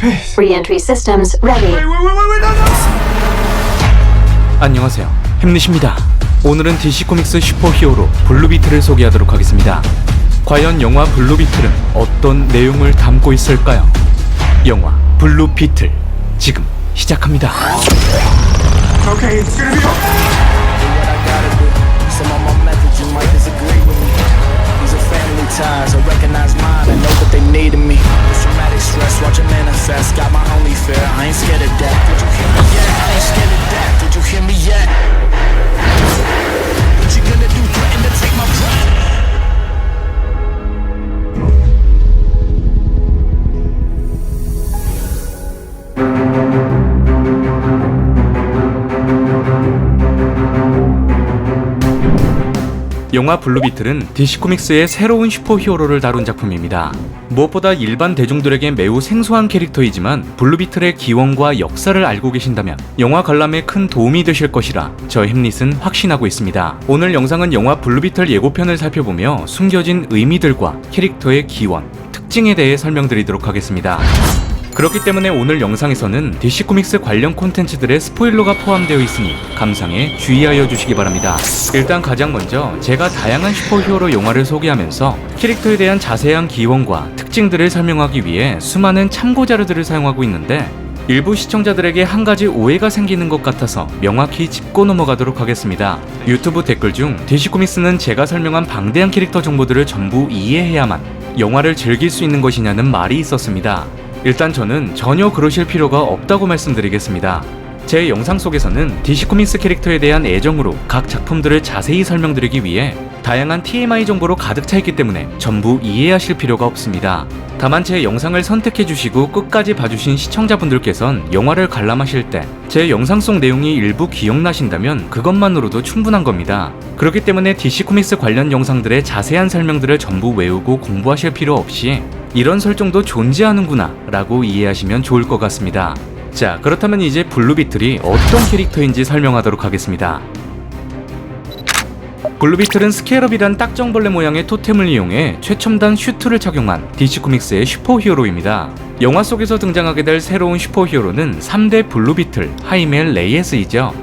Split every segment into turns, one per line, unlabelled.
Re-entry systems ready.
안녕하세요, 햄릿입니다. 오늘은 DC 코믹스 슈퍼히어로 블루비틀을 소개하도록 하겠습니다. 과연 영화 블루비틀은 어떤 내용을 담고 있을까요? 영화 블루비틀 지금 시작합니다.
Okay, it's gonna be okay.
Some of my methods you might disagree with me. These are family ties, I recognize mine, I know that they needed me. This traumatic stress, watch it manifest. Got my only fear, I ain't scared of death. Did you hear me yet? I ain't scared of death. Did you hear me yet? What you gonna do? Threaten to take my breath?
영화 블루비틀은 DC 코믹스의 새로운 슈퍼히어로를 다룬 작품입니다. 무엇보다 일반 대중들에게 매우 생소한 캐릭터이지만 블루비틀의 기원과 역사를 알고 계신다면 영화 관람에 큰 도움이 되실 것이라 저 햄릿은 확신하고 있습니다. 오늘 영상은 영화 블루비틀 예고편을 살펴보며 숨겨진 의미들과 캐릭터의 기원, 특징에 대해 설명드리도록 하겠습니다. 그렇기 때문에 오늘 영상에서는 DC 코믹스 관련 콘텐츠들의 스포일러가 포함되어 있으니 감상에 주의하여 주시기 바랍니다. 일단 가장 먼저 제가 다양한 슈퍼히어로 영화를 소개하면서 캐릭터에 대한 자세한 기원과 특징들을 설명하기 위해 수많은 참고 자료들을 사용하고 있는데 일부 시청자들에게 한 가지 오해가 생기는 것 같아서 명확히 짚고 넘어가도록 하겠습니다. 유튜브 댓글 중 DC 코믹스는 제가 설명한 방대한 캐릭터 정보들을 전부 이해해야만 영화를 즐길 수 있는 것이냐는 말이 있었습니다. 일단 저는 전혀 그러실 필요가 없다고 말씀드리겠습니다. 제 영상 속에서는 DC 코믹스 캐릭터에 대한 애정으로 각 작품들을 자세히 설명드리기 위해 다양한 TMI 정보로 가득 차 있기 때문에 전부 이해하실 필요가 없습니다. 다만 제 영상을 선택해주시고 끝까지 봐주신 시청자분들께선 영화를 관람하실 때 제 영상 속 내용이 일부 기억나신다면 그것만으로도 충분한 겁니다. 그렇기 때문에 DC 코믹스 관련 영상들의 자세한 설명들을 전부 외우고 공부하실 필요 없이 이런 설정도 존재하는구나 라고 이해하시면 좋을 것 같습니다. 자, 그렇다면 이제 블루비틀이 어떤 캐릭터인지 설명하도록 하겠습니다. 블루비틀은 스케일업이란 딱정벌레 모양의 토템을 이용해 최첨단 슈트를 착용한 DC 코믹스의 슈퍼히어로입니다. 영화 속에서 등장하게 될 새로운 슈퍼히어로는 3대 블루비틀 하이멜 레이에스이죠.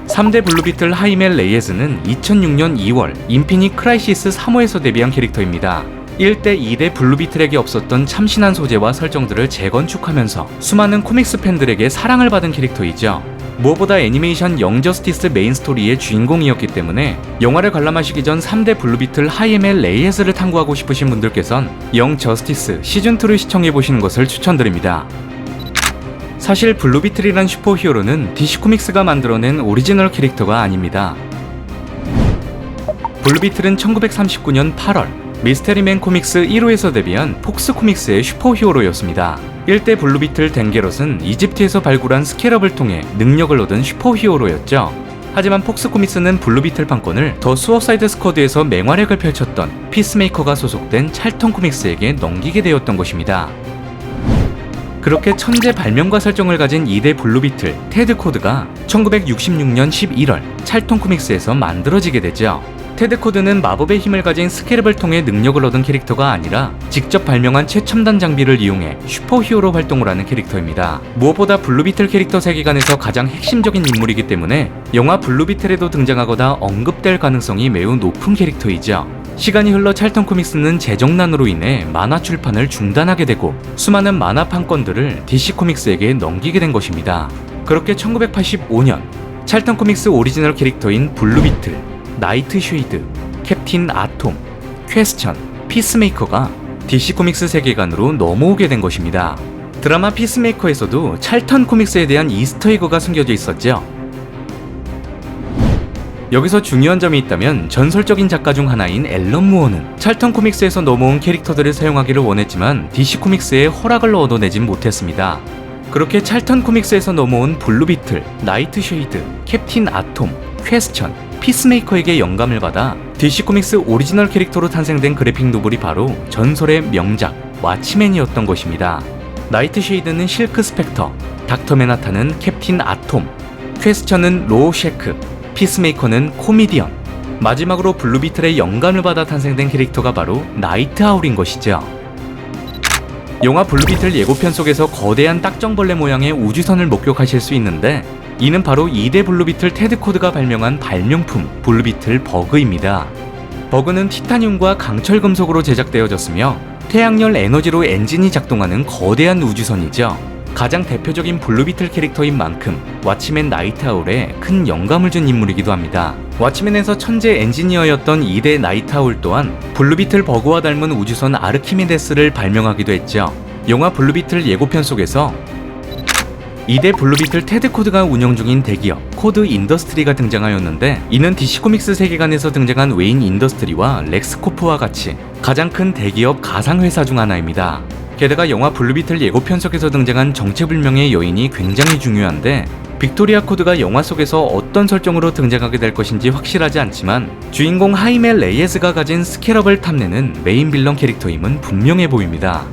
3대 블루비틀 하이멜 레이에스는 2006년 2월 인피니트 크라이시스 3호에서 데뷔한 캐릭터입니다. 1대 2대 블루비틀에게 없었던 참신한 소재와 설정들을 재건축하면서 수많은 코믹스 팬들에게 사랑을 받은 캐릭터이죠. 무엇보다 애니메이션 영 저스티스 메인 스토리의 주인공이었기 때문에 영화를 관람하시기 전 3대 블루비틀 하이멜 레이에스를 탐구하고 싶으신 분들께선 영 저스티스 시즌2를 시청해보시는 것을 추천드립니다. 사실 블루비틀이란 슈퍼히어로는 DC 코믹스가 만들어낸 오리지널 캐릭터가 아닙니다. 블루비틀은 1939년 8월 미스테리맨 코믹스 1호에서 데뷔한 폭스 코믹스의 슈퍼히어로였습니다. 1대 블루비틀 댕게롯은 이집트에서 발굴한 스케럽을 통해 능력을 얻은 슈퍼히어로였죠. 하지만 폭스 코믹스는 블루비틀 판권을 더 수어사이드 스쿼드에서 맹활약을 펼쳤던 피스메이커가 소속된 찰턴 코믹스에게 넘기게 되었던 것입니다. 그렇게 천재 발명과 설정을 가진 2대 블루비틀 테드 코드가 1966년 11월 찰턴 코믹스에서 만들어지게 되죠. 테드 코드는 마법의 힘을 가진 스케럽을 통해 능력을 얻은 캐릭터가 아니라 직접 발명한 최첨단 장비를 이용해 슈퍼히어로 활동을 하는 캐릭터입니다. 무엇보다 블루비틀 캐릭터 세계관에서 가장 핵심적인 인물이기 때문에 영화 블루비틀에도 등장하거나 언급될 가능성이 매우 높은 캐릭터이죠. 시간이 흘러 찰턴 코믹스는 재정난으로 인해 만화 출판을 중단하게 되고 수많은 만화 판권들을 DC 코믹스에게 넘기게 된 것입니다. 그렇게 1985년 찰턴 코믹스 오리지널 캐릭터인 블루비틀, 나이트 쉐이드, 캡틴 아톰, 퀘스천, 피스메이커가 DC 코믹스 세계관으로 넘어오게 된 것입니다. 드라마 피스메이커에서도 찰턴 코믹스에 대한 이스터에그가 숨겨져 있었죠. 여기서 중요한 점이 있다면 전설적인 작가 중 하나인 앨런 무어는 찰턴 코믹스에서 넘어온 캐릭터들을 사용하기를 원했지만 DC 코믹스에 허락을 얻어내진 못했습니다. 그렇게 찰턴 코믹스에서 넘어온 블루비틀, 나이트 쉐이드, 캡틴 아톰, 퀘스천, 피스메이커에게 영감을 받아 DC 코믹스 오리지널 캐릭터로 탄생된 그래픽 노블이 바로 전설의 명작 왓치맨이었던 것입니다. 나이트 쉐이드는 실크 스펙터, 닥터 맨하탄은 캡틴 아톰, 퀘스천은 로우 셰크, 피스메이커는 코미디언, 마지막으로 블루비틀의 영감을 받아 탄생된 캐릭터가 바로 나이트 아울인 것이죠. 영화 블루비틀 예고편 속에서 거대한 딱정벌레 모양의 우주선을 목격하실 수 있는데 이는 바로 2대 블루비틀 테드 코드가 발명한 발명품 블루비틀 버그입니다. 버그는 티타늄과 강철 금속으로 제작되어졌으며 태양열 에너지로 엔진이 작동하는 거대한 우주선이죠. 가장 대표적인 블루비틀 캐릭터인 만큼 왓치맨 나이트아울에 큰 영감을 준 인물이기도 합니다. 왓치맨에서 천재 엔지니어였던 2대 나이트아울 또한 블루비틀 버그와 닮은 우주선 아르키메데스를 발명하기도 했죠. 영화 블루비틀 예고편 속에서 2대 블루비틀 테드 코드가 운영 중인 대기업 코드 인더스트리가 등장하였는데 이는 DC 코믹스 세계관에서 등장한 웨인 인더스트리와 렉스코프와 같이 가장 큰 대기업 가상회사 중 하나입니다. 게다가 영화 블루비틀 예고편 속에서 등장한 정체불명의 여인이 굉장히 중요한데 빅토리아 코드가 영화 속에서 어떤 설정으로 등장하게 될 것인지 확실하지 않지만 주인공 하이멜 레이에스가 가진 스캐럽을 탐내는 메인 빌런 캐릭터임은 분명해 보입니다.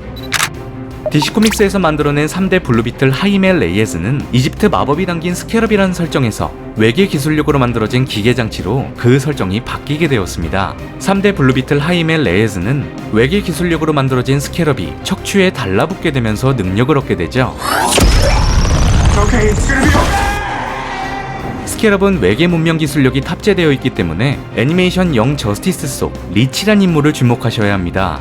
DC 코믹스에서 만들어낸 3대 블루비틀 하이멜 레이에스는 이집트 마법이 담긴 스캐럽이라는 설정에서 외계 기술력으로 만들어진 기계장치로 그 설정이 바뀌게 되었습니다. 3대 블루비틀 하이멜 레이에스는 외계 기술력으로 만들어진 스캐럽이 척추에 달라붙게 되면서 능력을 얻게 되죠.
Okay, it's gonna be okay.
스캐럽은 외계 문명 기술력이 탑재되어 있기 때문에 애니메이션 영 저스티스 속 리치란 인물을 주목하셔야 합니다.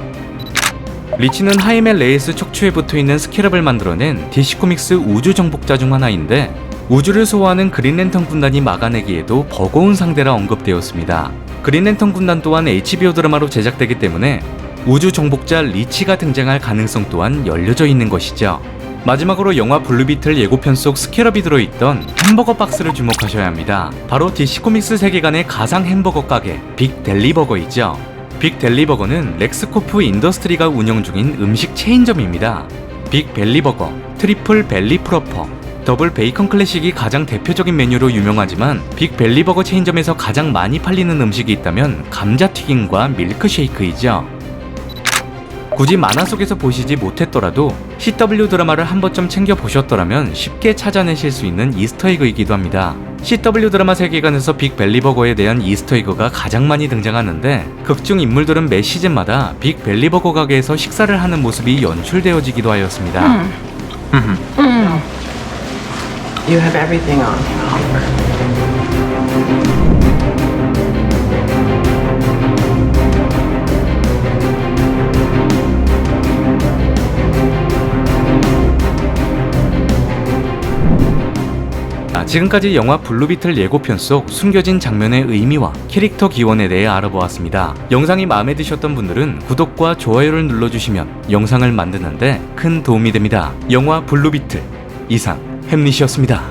리치는 하이멜 레이에스 척추에 붙어있는 스캐럽을 만들어낸 DC 코믹스 우주 정복자 중 하나인데 우주를 소화하는 그린랜턴 군단이 막아내기에도 버거운 상대라 언급되었습니다. 그린랜턴 군단 또한 HBO 드라마로 제작되기 때문에 우주 정복자 리치가 등장할 가능성 또한 열려져 있는 것이죠. 마지막으로 영화 블루비틀 예고편 속 스캐럽이 들어있던 햄버거 박스를 주목하셔야 합니다. 바로 DC 코믹스 세계관의 가상 햄버거 가게 빅 델리버거이죠. 빅 델리버거는 렉스코프 인더스트리가 운영 중인 음식 체인점입니다. 빅 벨리버거, 트리플 벨리 프로퍼, 더블 베이컨 클래식이 가장 대표적인 메뉴로 유명하지만 빅 벨리버거 체인점에서 가장 많이 팔리는 음식이 있다면 감자튀김과 밀크쉐이크이죠. 굳이 만화 속에서 보시지 못했더라도 CW 드라마를 한 번쯤 챙겨보셨더라면 쉽게 찾아내실 수 있는 이스터에그이기도 합니다. CW 드라마 세계관에서 빅 벨리버거에 대한 이스터에그가 가장 많이 등장하는데 극중 인물들은 매 시즌마다 빅 벨리버거 가게에서 식사를 하는 모습이 연출되어지기도 하였습니다.
You have everything on you,
지금까지 영화 블루비틀 예고편 속 숨겨진 장면의 의미와 캐릭터 기원에 대해 알아보았습니다. 영상이 마음에 드셨던 분들은 구독과 좋아요를 눌러주시면 영상을 만드는데 큰 도움이 됩니다. 영화 블루비틀 이상 햄릿이었습니다.